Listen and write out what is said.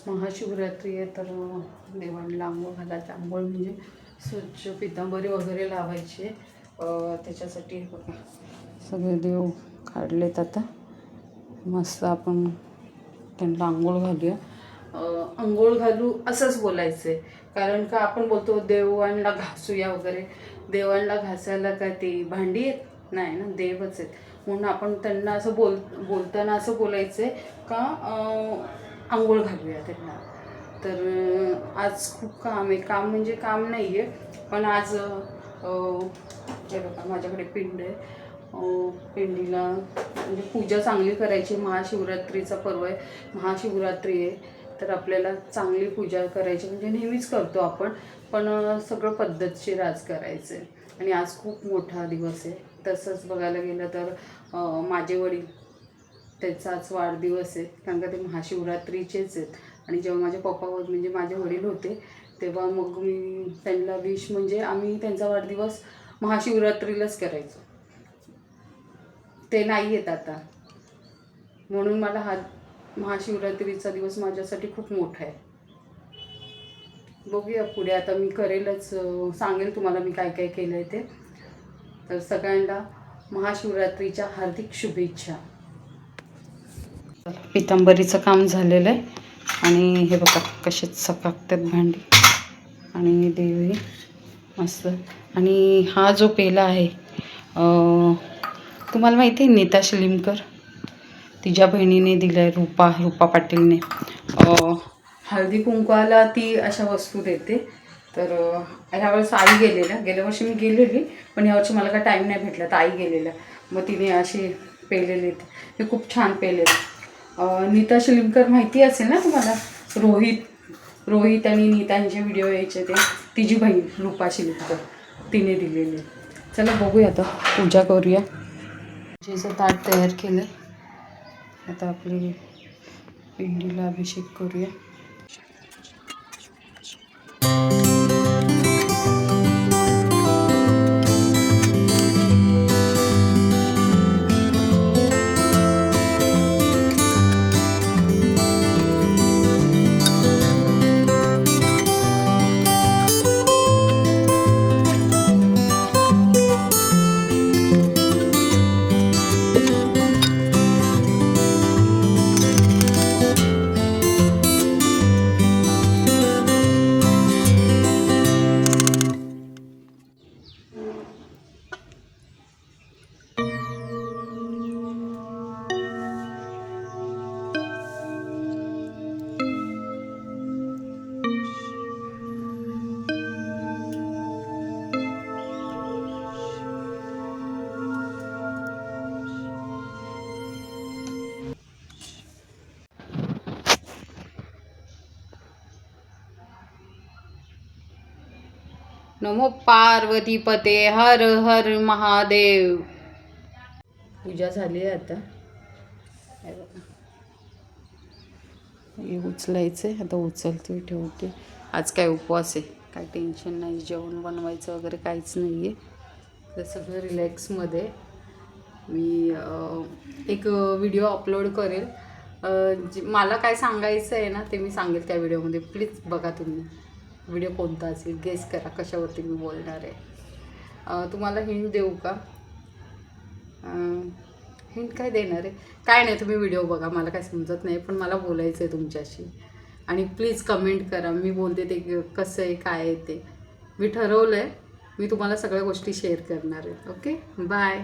महाशिवरात्री आहे तर देवांना आंघोळ घालायची. आंघोळ म्हणजे स्वच्छ पितांबरी वगैरे लावायची. त्याच्यासाठी बघा सगळे देव काढलेत. आता मस्त आपण त्यांना आंघोळ घालूया. आंघोळ घालू असंच बोलायचं आहे, कारण का आपण बोलतो देवांना घासूया वगैरे. देवांना घासायला काय ते भांडी आहेत नाही ना, देवच आहेत. म्हणून आपण त्यांना असं बोलताना असं बोलायचं आहे का आंघोळ घालूया त्यांना. तर आज खूप काम आहे. काम म्हणजे काम नाही आहे, पण आज हे बघा माझ्याकडे पिंड आहे. पिंडीला म्हणजे पूजा चांगली करायची. महाशिवरात्रीचा पर्व आहे, महाशिवरात्री आहे तर आपल्याला चांगली पूजा करायची. म्हणजे नेहमीच करतो आपण, पण सगळं पद्धतशीर आज करायचं आहे. आणि आज खूप मोठा दिवस आहे. तसंच बघायला गेलं तर माझे वडील त्यांचा आज वाढदिवस आहे, कारण का ते महाशिवरात्रीचेच आहेत. आणि जेव्हा माझे पप्पा म्हणजे माझे वडील होते तेव्हा मग मी त्यांना विश म्हणजे आम्ही त्यांचा वाढदिवस महाशिवरात्रीलाच करायचो. ते नाही आहेत आता, म्हणून मला हा महाशिवरात्रीचा दिवस माझ्यासाठी खूप मोठा आहे. बघूया पुढे आता मी करेलच, सांगेल तुम्हाला मी काय काय केलं आहे ते. तर सगळ्यांना महाशिवरात्रीच्या हार्दिक शुभेच्छा. पितांबरीचं काम झालेलं आहे आणि हे बघा कसे चकाकतात भांडी आणि देवी मस्त. आणि हा जो पेला आहे तुम्हाला माहिती आहे नीता शिलीमकर, तिच्या बहिणीने दिला आहे, रूपा पाटीलने. हळदी कुंकवाला ती अशा वस्तू देते. तर ह्यावेळेस आई गेल्या वर्षी मी गेलेली, पण यावर्षी मला काय टाईम नाही भेटला तर आई गेलेल्या. मग तिने असे पेलेले आहेत, हे खूप छान पेले. नीता शिलीमकर माहिती असेल ना तुम्हाला, रोहित आणि नीतांचे व्हिडिओ यायचे ते, तिची बहीण रूपा शिलीमकर तिने दिलेले. चला बघूया आता पूजा करूया. पूजेचं ताट तयार केलं. आता आपली पिंडीला अभिषेक करूया. नमो पार्वती पते हर हर महादेव. पूजा झाली आहे. आता हे उचलायचं आहे. आता उचलते ठेवते. आज काय उपवास आहे, काय टेन्शन नाही, जेवण बनवायचं वगैरे काहीच नाही आहे. तर सगळं रिलॅक्समध्ये मी एक व्हिडिओ अपलोड करेल. मला काय सांगायचं आहे ना ते मी सांगेल त्या व्हिडिओमध्ये. प्लीज बघा तुम्ही व्हिडिओ कोणता असेल, गेस करा कशावरती मी बोलणार आहे. तुम्हाला हिंट देऊ का? हिंट काय देणार आहे, काय नाही, तुम्ही व्हिडिओ बघा. मला काय समजत नाही, पण मला बोलायचं आहे तुमच्याशी. आणि प्लीज कमेंट करा मी बोलते ते कसं आहे काय आहे ते. मी ठरवलं आहे, मी तुम्हाला सगळ्या गोष्टी शेअर करणार आहे. Okay, bye.